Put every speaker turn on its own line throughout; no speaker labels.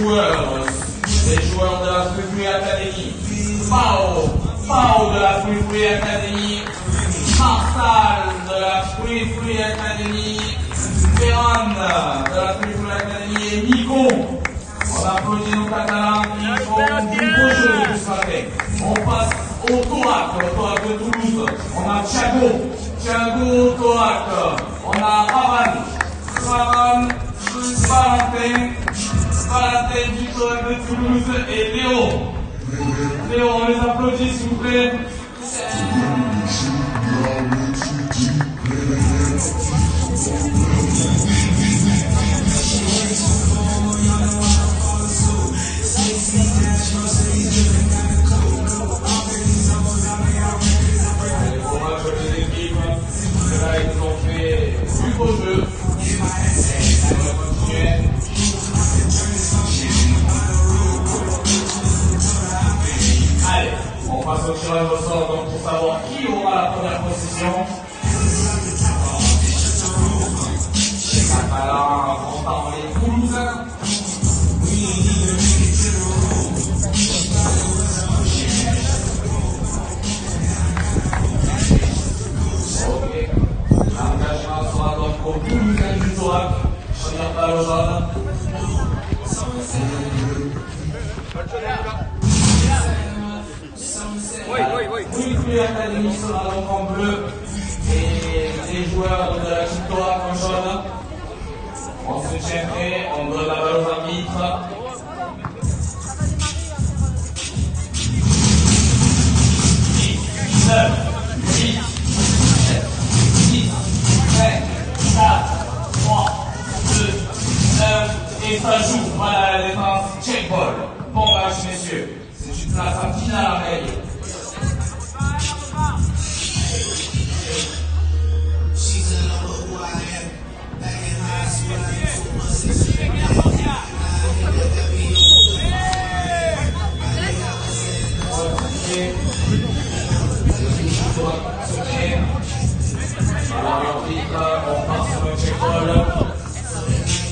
joueurs de la Free Academy. Mao de la Free Academy. Marsal de la Free Academy. Ferran de la Free Academy et Nico. On applaudit nos Catalans qui font beaucoup de choses ce matin. On passe au Thorac de Toulouse. On a Thiago Thorac. On a Valentin du Thorac de Toulouse et Léo, on les applaudit s'il vous plaît. Ils ont fait du beau jeu. On va continuer. Allez, on passe au tirage au sort donc pour savoir qui aura la première position. Alors, on part les Toulousains. L'engagement sera donc au Toulousain du Thorac. Première balle au jaune. Free Academy sera donc en bleu et les joueurs de la Team Thorac en jaune. On se tient prêt, on donne la balle aux arbitres. 10, 9, 8, 7, 6, 5, 4, 3, 2, 1 et ça joue. Voilà la défense, check ball. Bon match messieurs, c'est une place en finale à gagner. Alors on part sur le check ball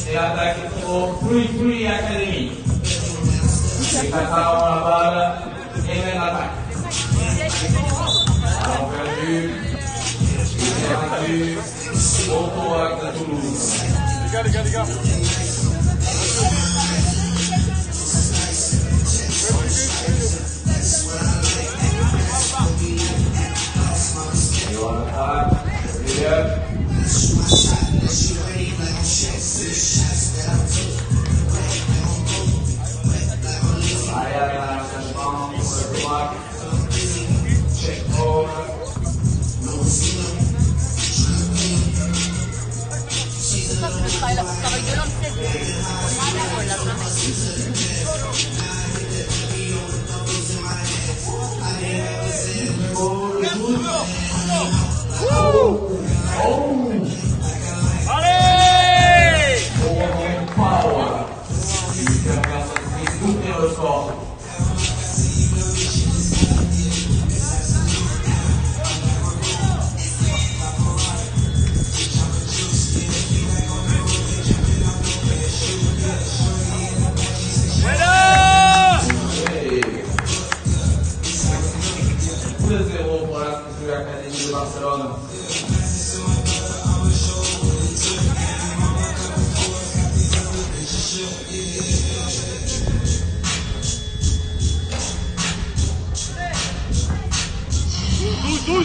et l'attaque est pour Free Academy. Les Catalans ont la balle et mènent l'attaque. Alors perdu, au Thorac de Toulouse. Les gars.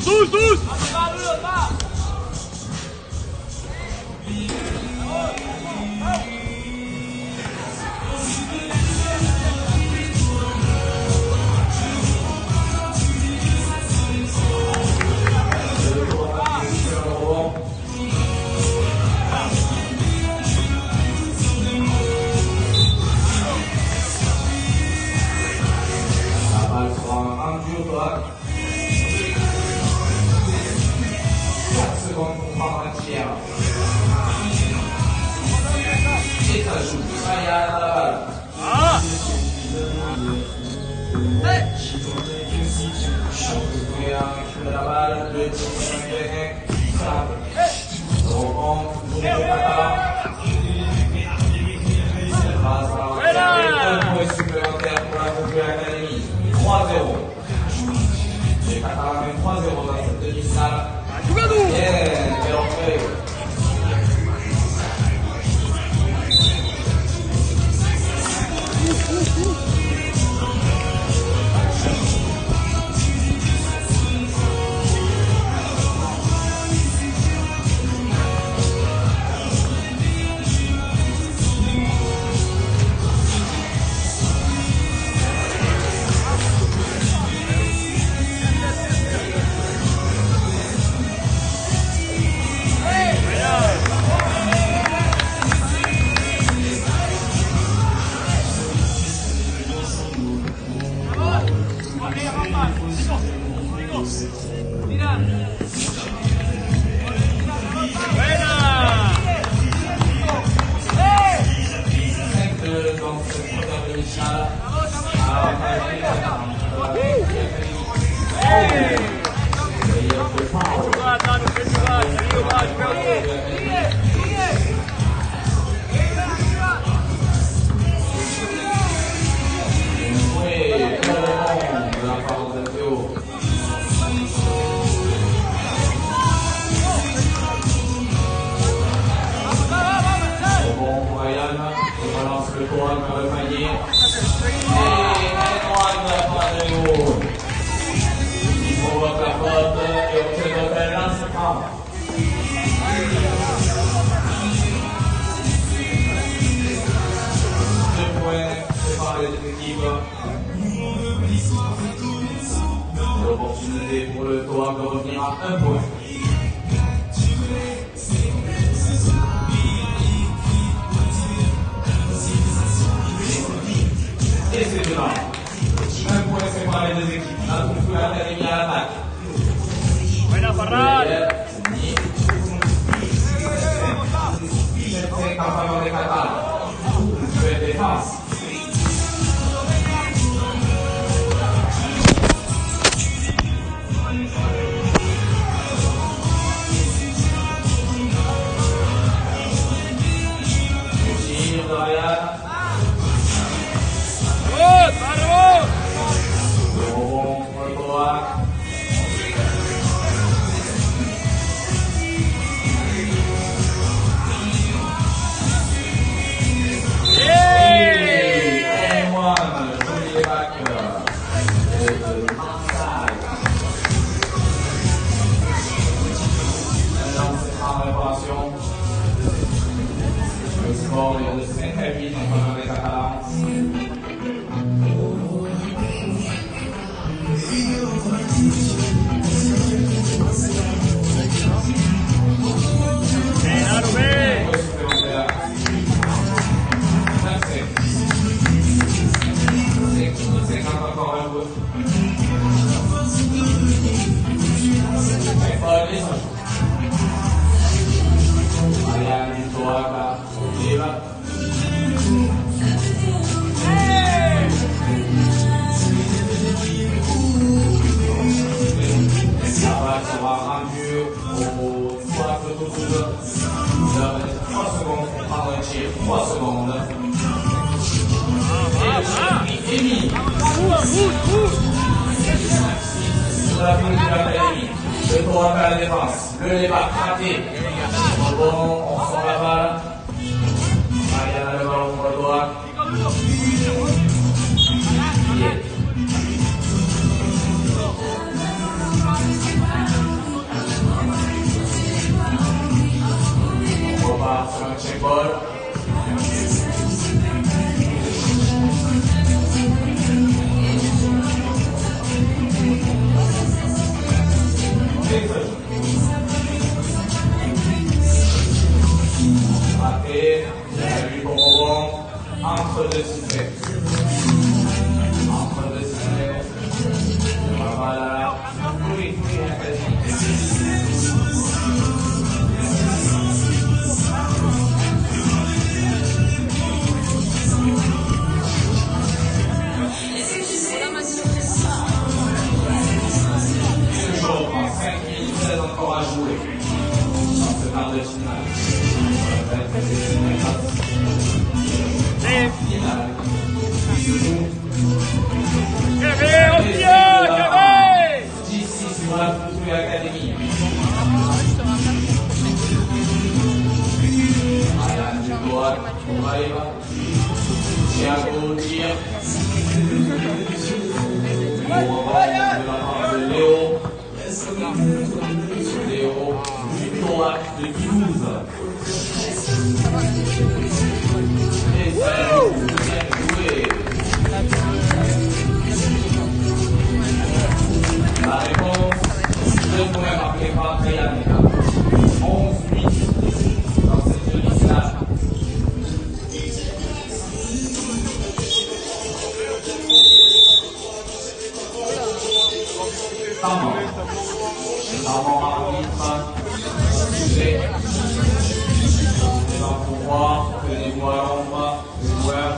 Tous. La balle sera rendue au Thorac. demi-finale. Avantage des Qatars. Le couronne vers le panier. Et Antoine pas de nouveau. Il provoque la faute et obtient donc un lancement. Deux points séparent les deux équipes. L'opportunité pour le Toam de revenir à un point. Et c'est dedans. Un point sépare les deux équipes. La Kung Fu Academy à l'attaque.
Buena Farrad.
C'est en faveur des Qatars. Belle défense. Tir de Ryan. Le score est de 5 à 8 en faveur des Qatars. Sera rendu au 3 secondes pour prendre un tir, 3 secondes. Et mis. Sur la ligne de l'académie, le tour à la défense, le débat raté. Bon, on sort la balle. Mariana le ballon pour le doigt. On repart sur un check ball. Raté, lui pour rebond, entre deux succès. Entre deux succès. Voilà. Oui, toujours en 5 minutes, 16 encore à jouer dans ce quart de finale. Finale. D'ici sur la Kung Fu Academy. Ryan du doigt, Maïva. Thiago tire. On revoit de la part de Léo. Léo du doigt de Toulouse. Et c'est bien joué. La réponse, 2 points marqués par Ryan. 11-8 dans cette demi-finale. Avant arbitre, sujet. Les gens pour voir, tenez-vous à l'ombre, les joueurs.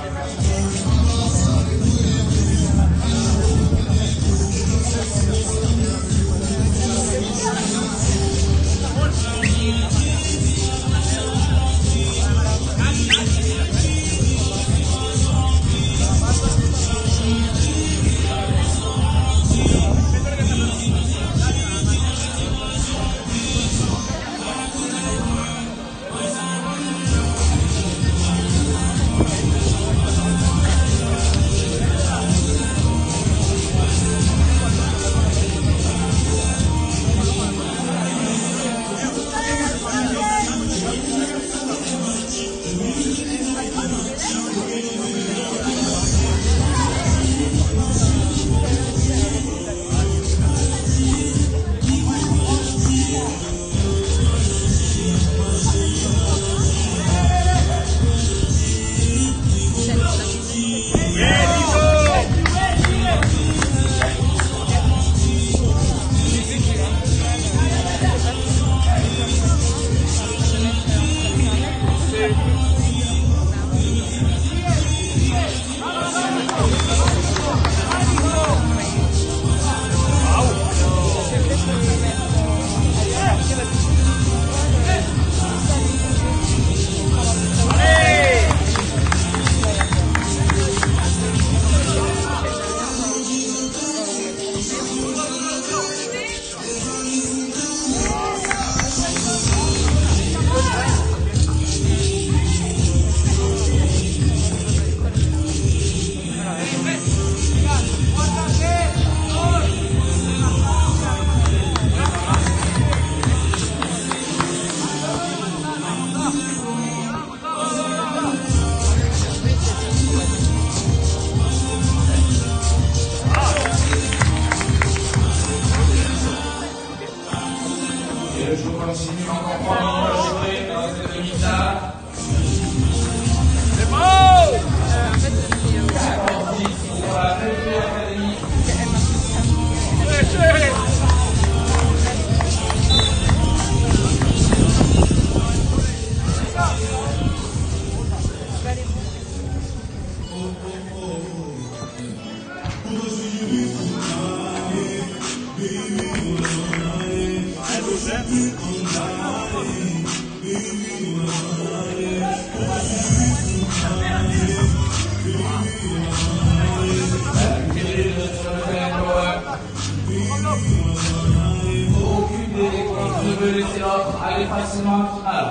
Aucune des équipes ne veut laisser l'autre aller facilement en finale.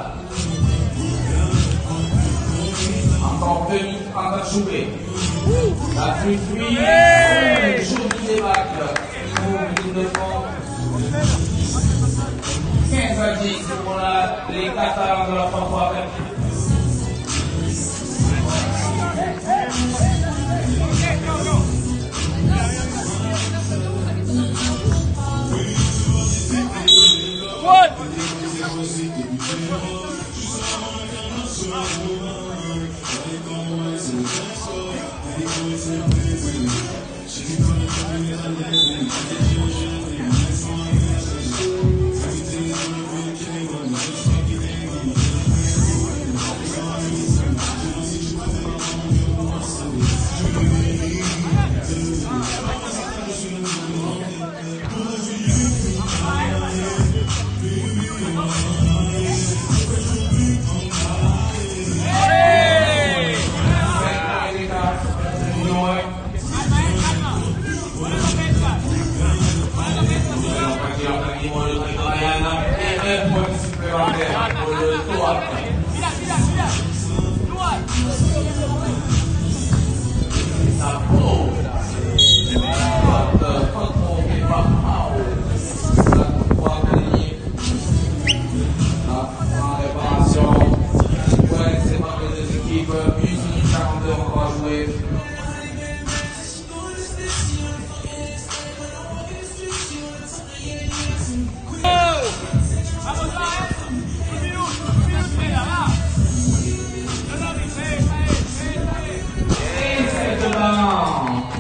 Encore 2 minutes 30 à jouer. La pluie, joli débâcle. Pour de fond. 15 à 10 pour les Catalans de la Papouasie.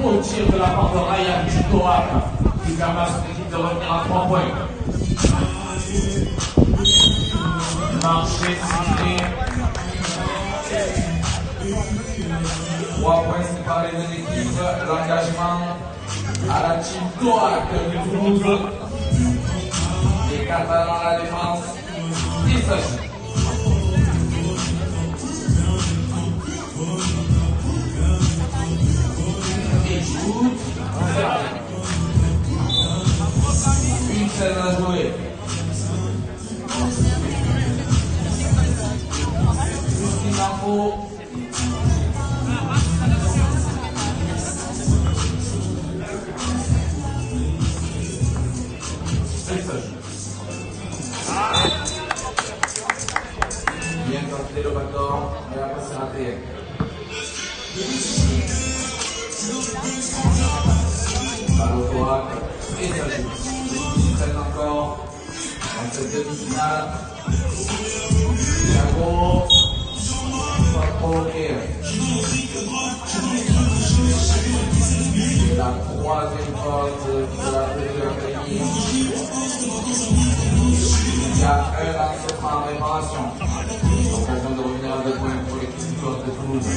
Au tir de la part de Ryan Tutoak qui permet à son équipe de revenir à 3 points. Marché sifflé. 3 points séparés des équipes. L'engagement à la team Toak du Toulouse. Les Catalans à la défense. 10 à 6. Une scène à jouer. Justine Lambeau. Bien tenté le backdoor, et après c'est raté. Et ça joue. Traîne encore dans cette demi-finale. Thiago va provoquer. La troisième faute de la deuxième académie. Il y a un lancement en réparation. L'occasion de revenir à 2 points pour l'équipe du Côte de Toulouse.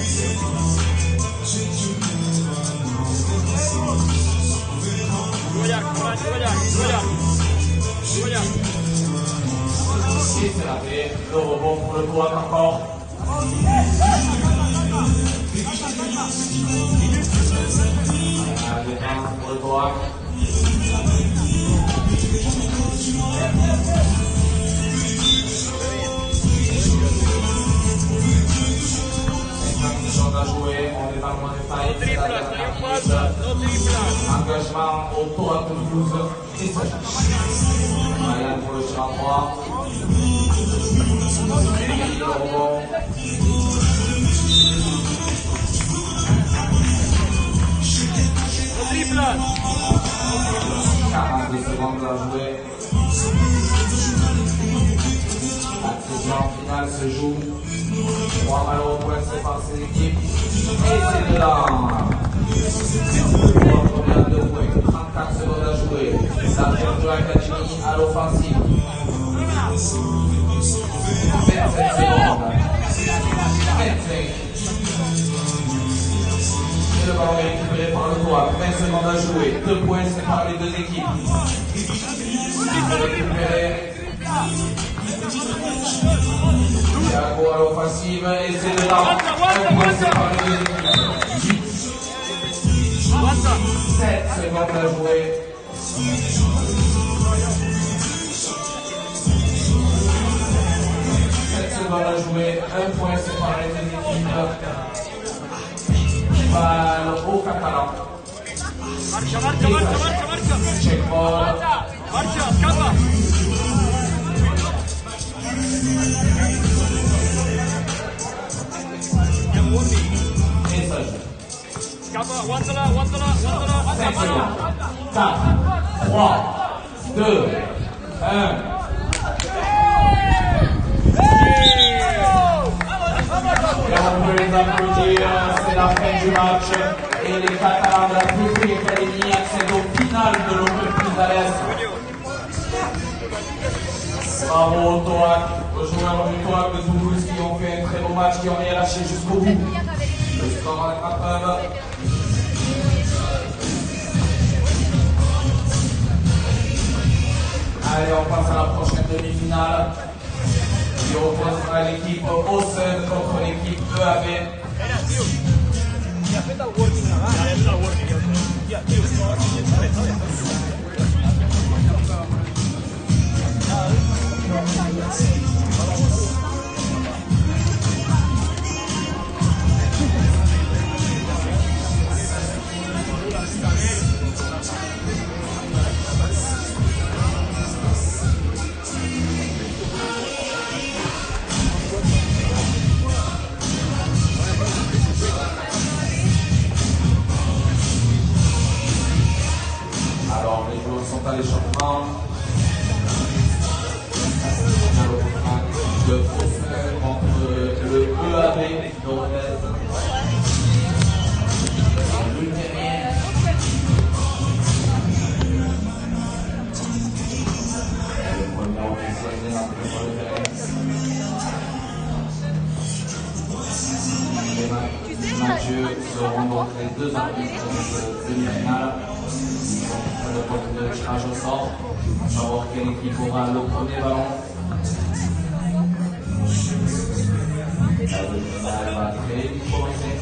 Et c'est raté, le rebond pour le droit encore. La défense pour le droit. À jouer, on est dans le moins de faille. Engagement au tour à Toulouse. Et ça joue. Ryan pour le tir à 3. Le rebond. 42 secondes à jouer. La session finale se joue. 3 balles au point séparent ces équipes. Et c'est dedans. 3 premières 2 points. 34 secondes à jouer. La perte de l'Académie à l'offensive. 27 secondes. 25. Et le ballon est récupéré par le droit. 20 secondes à jouer. 2 points séparent les deux équipes. Récupéré. Thiago à l'offensive et c'est dedans. 1 point séparé les deux équipes. à jouer. Secondes à jouer, un point séparé des équipes. Balle au Catalan.
Marcha, marcha, marcha, marcha, marcha.
Check ball.
Marcha, scappa.
Et ça joue.
Scappa, guardala, guardala, guardala.
5 secondes. 4, 3, 2, 1. Et on peut les applaudir, c'est la fin du match et les Catalans de la Free Academy accèdent au final de l'Open Prise à l'Est. Bravo au Toac, aux joueurs du Toac de Toulouse qui ont fait un très beau match, qui ont été lâchés jusqu'au bout. Le score en rattrapage. Allez, on passe à la prochaine demi-finale. Qui opposera l'équipe Osen contre l'équipe EAB. Alors, les joueurs sont à l'échauffement. De Osen contre le EAB d'Ornez. Mathieu seront donc les deux arbitres de demi-finale. Le poste de tirage au sort. On va voir quelle équipe aura le premier ballon. La demi-finale va très vite commencer.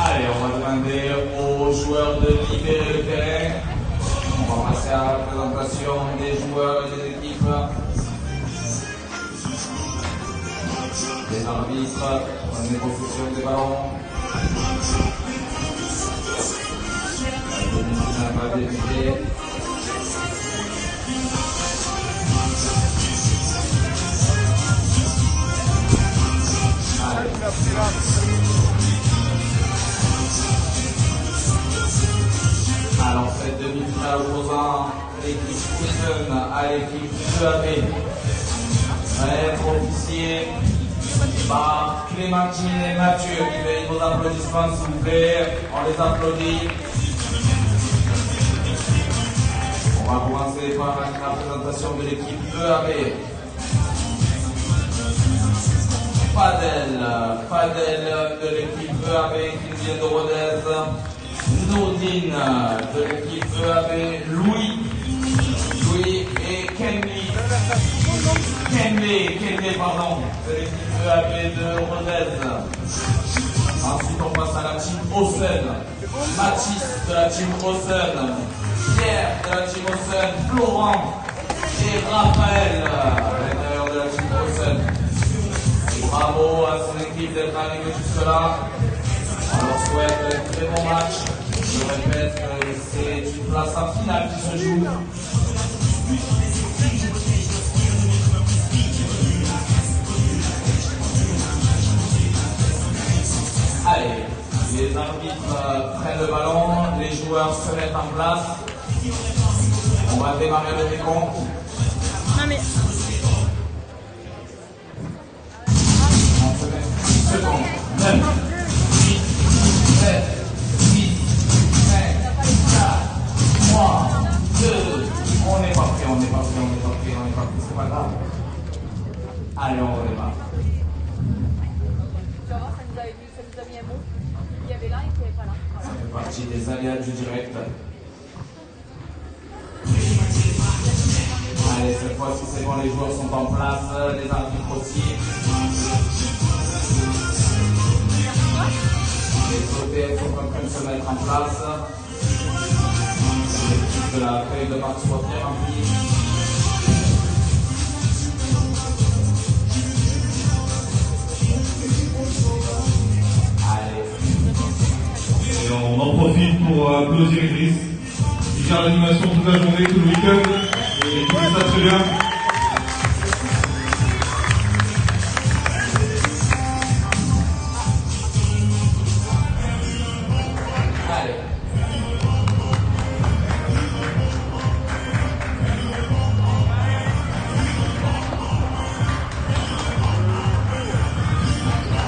Allez, on va demander aux joueurs de libérer le terrain. On va passer à la présentation des joueurs et des équipes. Les arbitres, la négociation des ballons. La demi-finale va débuter. Alors cette demi-finale opposant l'équipe Osen à l'équipe EAB va être officiée par Clémentine et Mathieu qui veillent vos applaudissements s'il vous plaît. On les applaudit. On va commencer par la présentation de l'équipe EAB. Fadel de l'équipe EAB qui vient de Rodez. Nodine de l'équipe EAB, Louis et Kenley de l'équipe EAB de Rodez. Ensuite on passe à la team Osen, Mathis de la team Osen, Pierre de la team Osen, Florent et Raphaël à l'intérieur de la team Osen. Bravo à cette équipe d'être arrivée jusque-là. On leur souhaite un très bon match. Je répète, c'est une place en finale qui se joue. Allez, les arbitres prennent le ballon, les joueurs se mettent en place. On va démarrer le décompte.
Non mais...
On se met 10 secondes. 9, 8, 7, 8, 5, 4, 3, 2, on est Allez, on redémarre.
Tu vas voir, ça nous a mis un mot. Il y avait là et qui n'avait pas là.
Ça fait partie des aléas du direct. Allez, cette fois-ci, c'est bon, les joueurs sont en place, les arbitres aussi. Les OTF sont en train de se mettre en place. L'équipe de la feuille de match soit bien remplie. Allez.
Et on en profite pour applaudir Idriss, qui gère l'animation toute la journée, tout le week-end, et qui fait ça très bien.
Allez.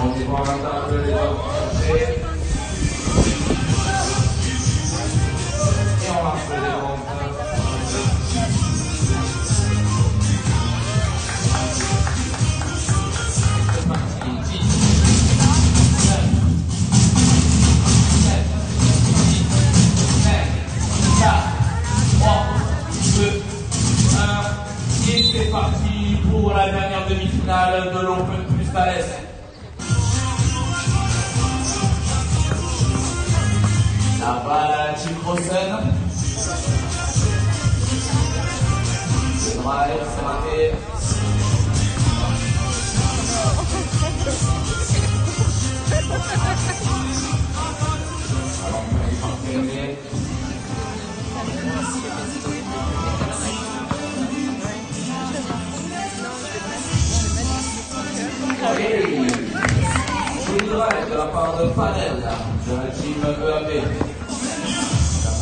On est bon à table, les autres. Et on lance le décompte. C'est parti. 10, 9, 7, 6, 5, 4, 3, 2, 1. Et c'est parti pour la dernière demi-finale de l'Open plus Thalès. La balle à Chikrosen. Le drive, c'est raté. Alors, il va terminer. Allez, joli drive de la part de Panel, de la team EAB.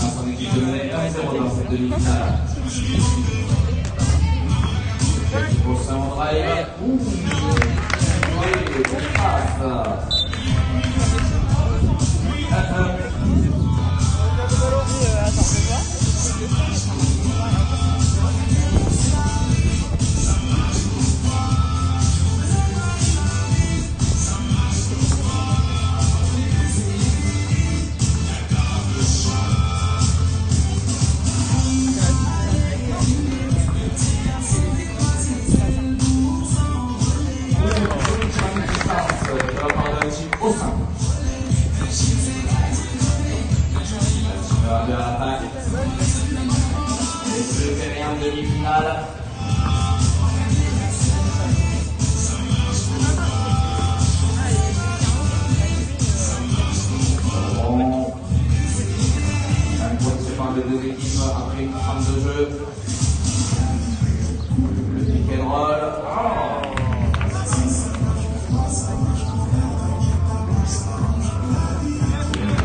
Son équipe de mener 1-0 dans cette demi-finale. Pour son drive. Oui, on passe. 1-1. Demi-finale. Bon. Un point sépare les deux équipes après une trame de jeu. Le pick and roll. Oh.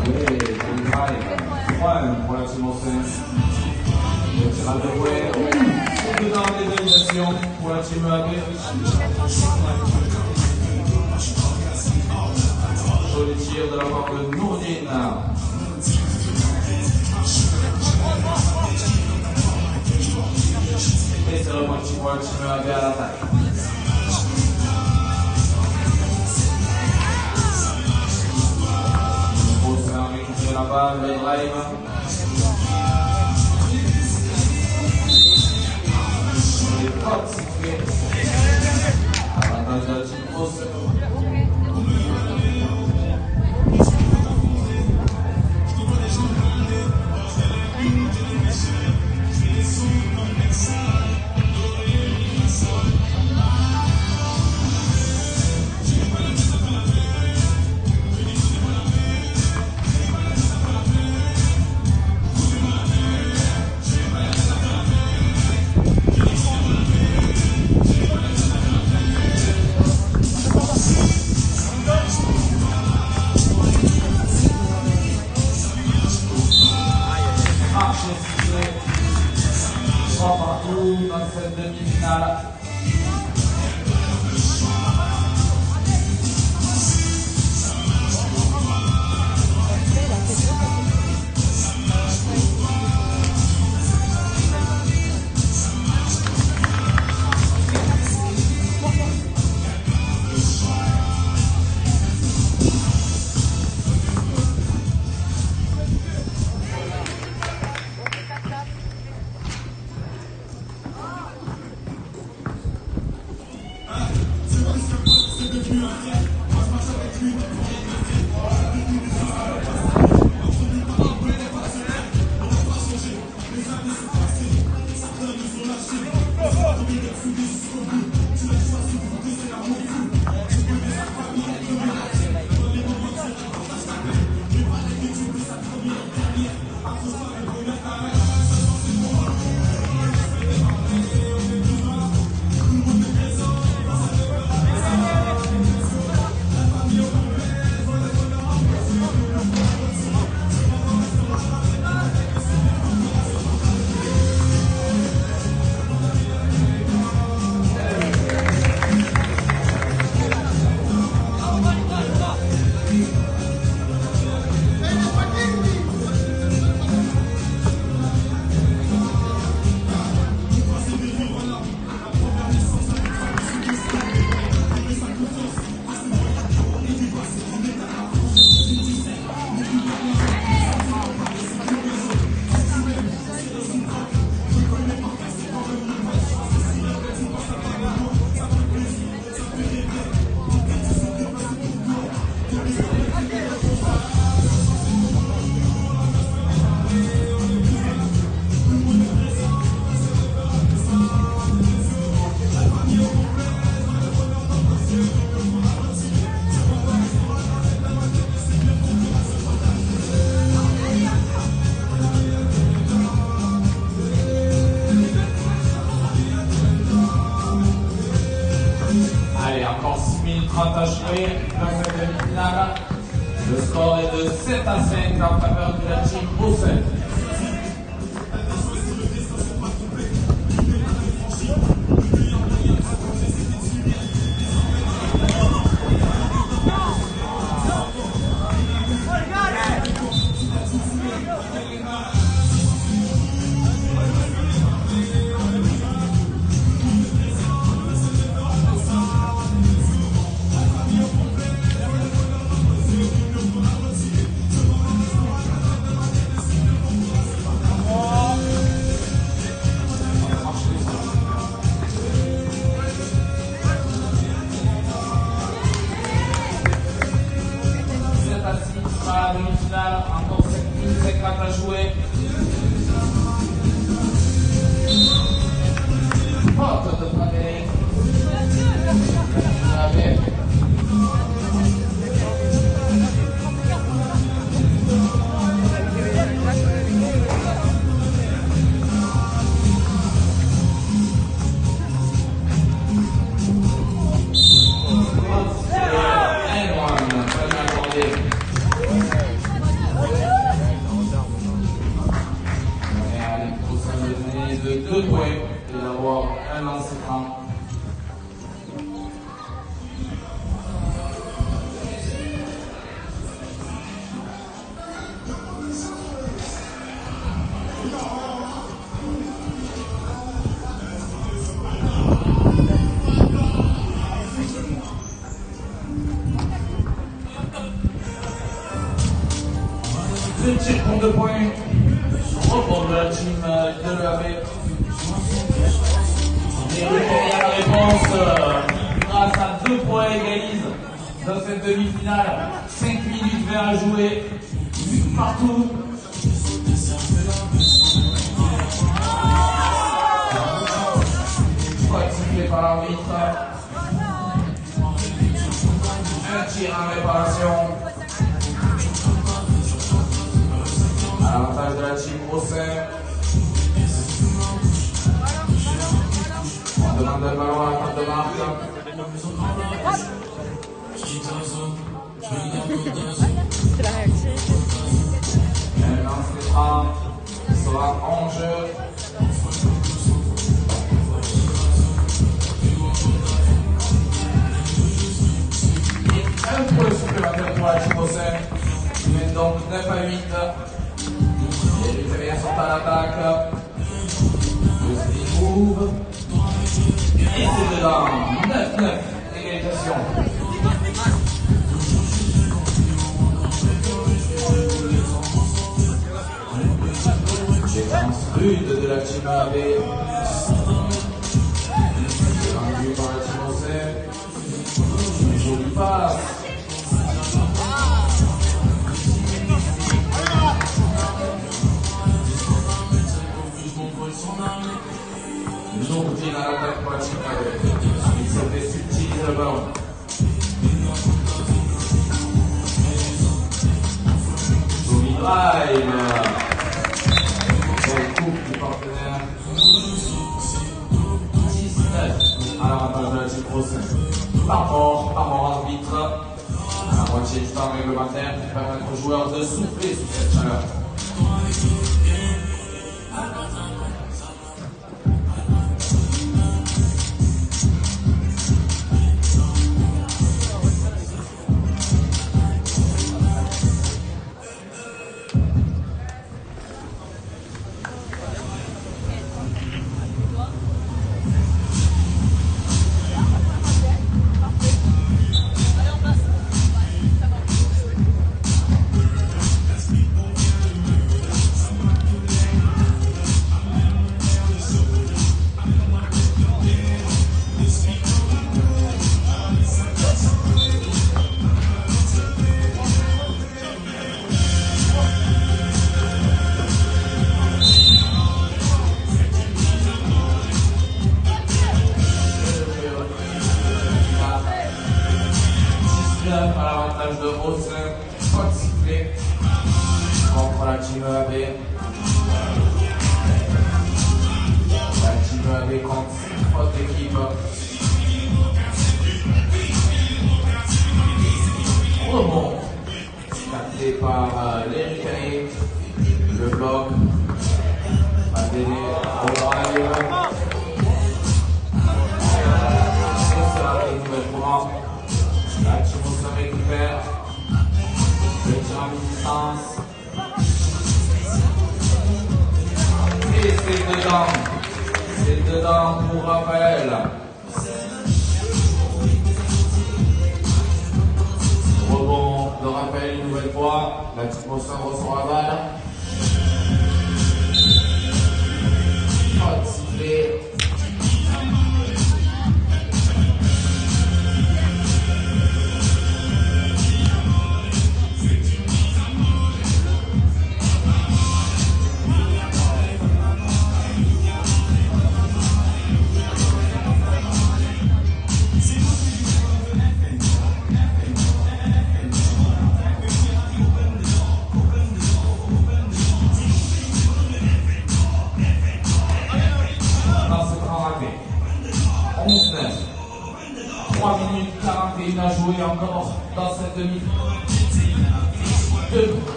Oui, c'est le drive. Ouais, relativement sain. Le tirage de jouet. Dans l'égalisation pour la team EAB. Joli tir de la part de Nourdine. Et c'est reparti pour la team EAB à l'attaque. Il faut faire récupérer la balle, le drive. Avantage de la team Hausse. Dans cette demi-finale. 30 à jouer dans cette demi-finale. Le score est de 7 à 5 en faveur de la team Bruxelles. Demi-finale, encore 7 minutes 50 à jouer. Porte de Frédéric. De 2 points et d'avoir un lancer franc. Le tir pour 2 points. Rebond de la team de l'EAB. Et la réponse grâce à 2 points égalise dans cette demi-finale. 5 minutes 20 à jouer. But partout. Pas sifflé par l'arbitre. Un tir en réparation. À l'avantage de la team Bruxelles. On demande le ballon à la table de marque. Un lance franc sera en jeu. Et un point supplémentaire pour la team Bruxelles. Il mène donc 9 à 8. Les Italiens sont à l'attaque. Le speed move. Et c'est dedans. 9-9. Égalisation. Défense rude de la team AB. Rendu par la team OC. Jolie passe. Nourdine à l'attaque pour la team AB. Il se fait subtiliser le ballon. Joli drive. coup du partenaire. 19 à l'avantage de la team Brossin. Par mort arbitre. À la moitié du temps réglementaire qui permet aux joueurs de souffler sous cette chaleur. À l'avantage de Brossin, pas de sifflet contre la team EAB. La team EAB contre 6 fautes d'équipe. Rebond capté par Léry Caillé. Le bloc va t'aider au drive. C'est la nouvelle courant. La team Brossin récupère. Le tir à mi-distance. Et c'est dedans. C'est dedans pour Raphaël. Rebond de Raphaël une nouvelle fois. La team Brossin reçoit la balle. Pas de sifflet. À jouer encore dans cette demi.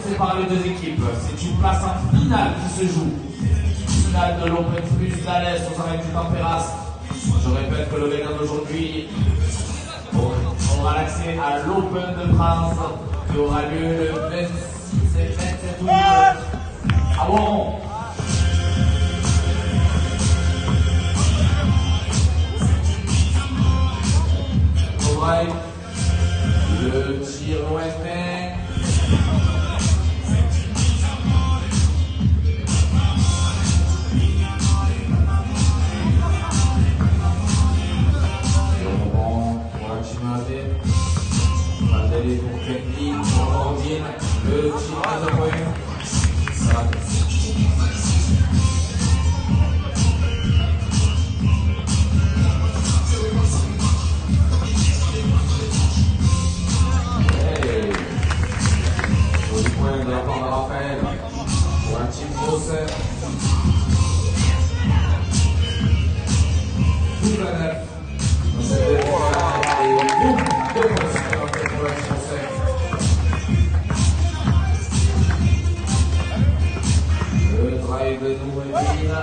C'est par les deux équipes. C'est une place en finale qui se joue. Finale de l'Open Plus d'Alès aux arènes du Tempéras. Je répète que le gagnant d'aujourd'hui aura l'accès à l'Open de France qui aura lieu le 26 et 27 août à Boron. Le tir lointain. Le rebond pour la team EAB. Valdelli pour Kenny, pour Ordine. Le tir à 2 points. De la part de Raphaël pour la team Brossin. 12 à 9. C'est pour la team Brossin. Le drive de Noureddine.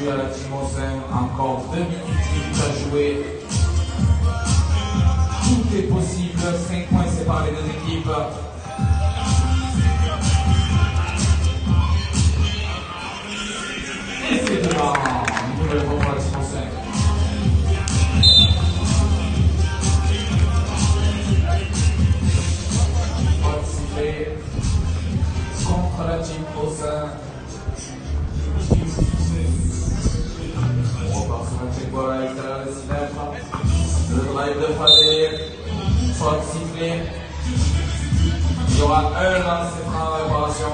À la team Brossin, encore 2 minutes à jouer. Tout est possible, 5 points séparent les deux équipes. Et c'est devant, une nouvelle fois pour la team Brossin. Pas de sifflet contre la team Brossin. Voilà, à l'extérieur de 6 mètres. Le drive de Fadé. Faute sifflée. Il y aura un lancer franc en réparation.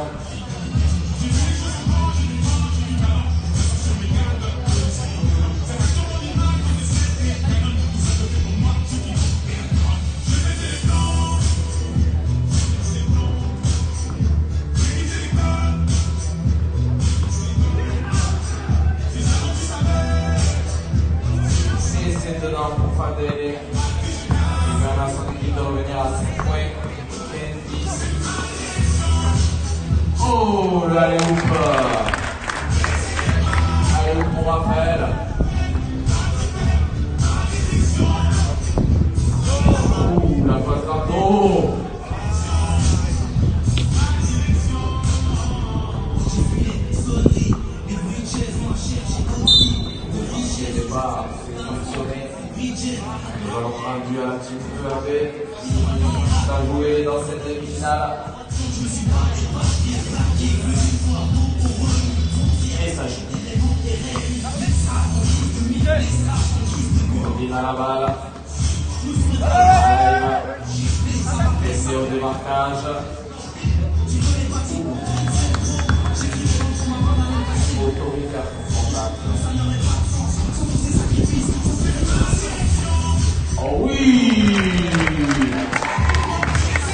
Nous allons induire à la team EAP qui va jouer dans cette demi-finale. Et ça joue. On vient à la balle. Essai au démarquage. Autoritaire contact. Oh oui!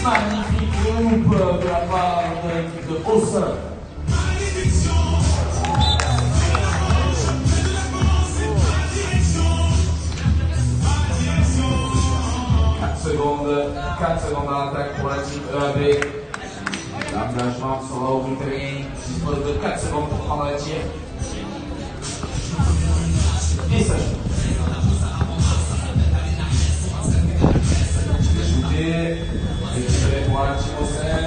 Magnifique groupe de la part de l'équipe de Hausseur. 4 secondes à l'attaque pour la team EAB. L'engagement sera au terrain. Dispose de 4 secondes pour prendre le tir. Et ça joue. Récupéré pour la team Hausseur.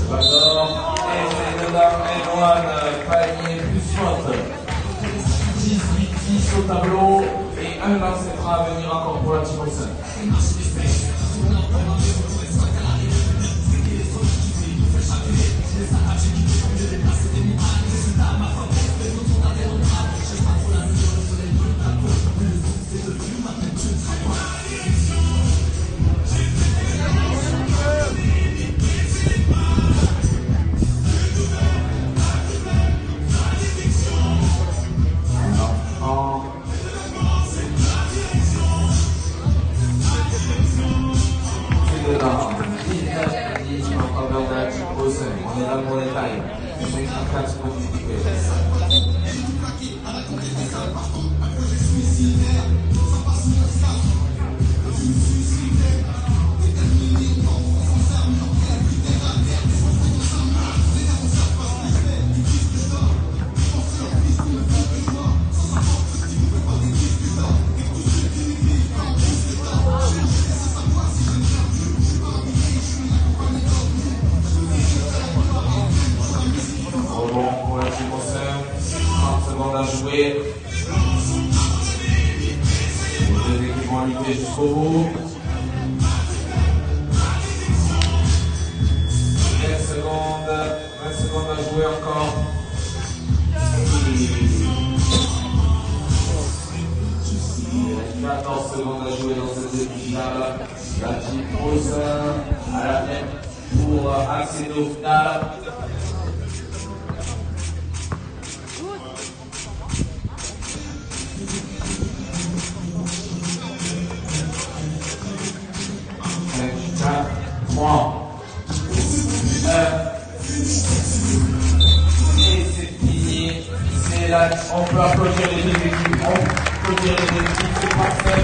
Bador. Et c'est dedans. Et Noan. Panier plus faute. 18-10 au tableau. Et un ancêtre à venir encore pour la team Hausseur. On est dans le bon détail. 54 secondes de à jouer. Les deux équipes vont lutter jusqu'au bout. 20 secondes à jouer encore. 14 secondes à jouer dans cette demi-finale. La team Hausseur à la tête pour accéder au final. Et c'est fini. On peut applaudir les deux équipes. C'est parfait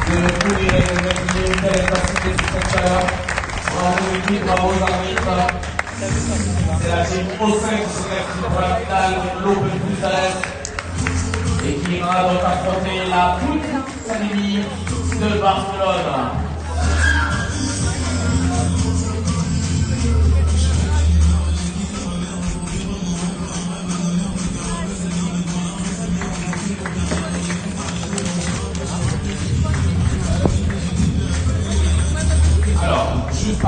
de courir et de maintenir une telle intensité sur cette chaleur. Bravo l'équipe, bravo aux arbitres. C'est la team Hausseur qui se qualifie pour la finale de l'Open Plus à l'Est et qui ira donc affronter la Foot Academy de Barcelone. Alors, juste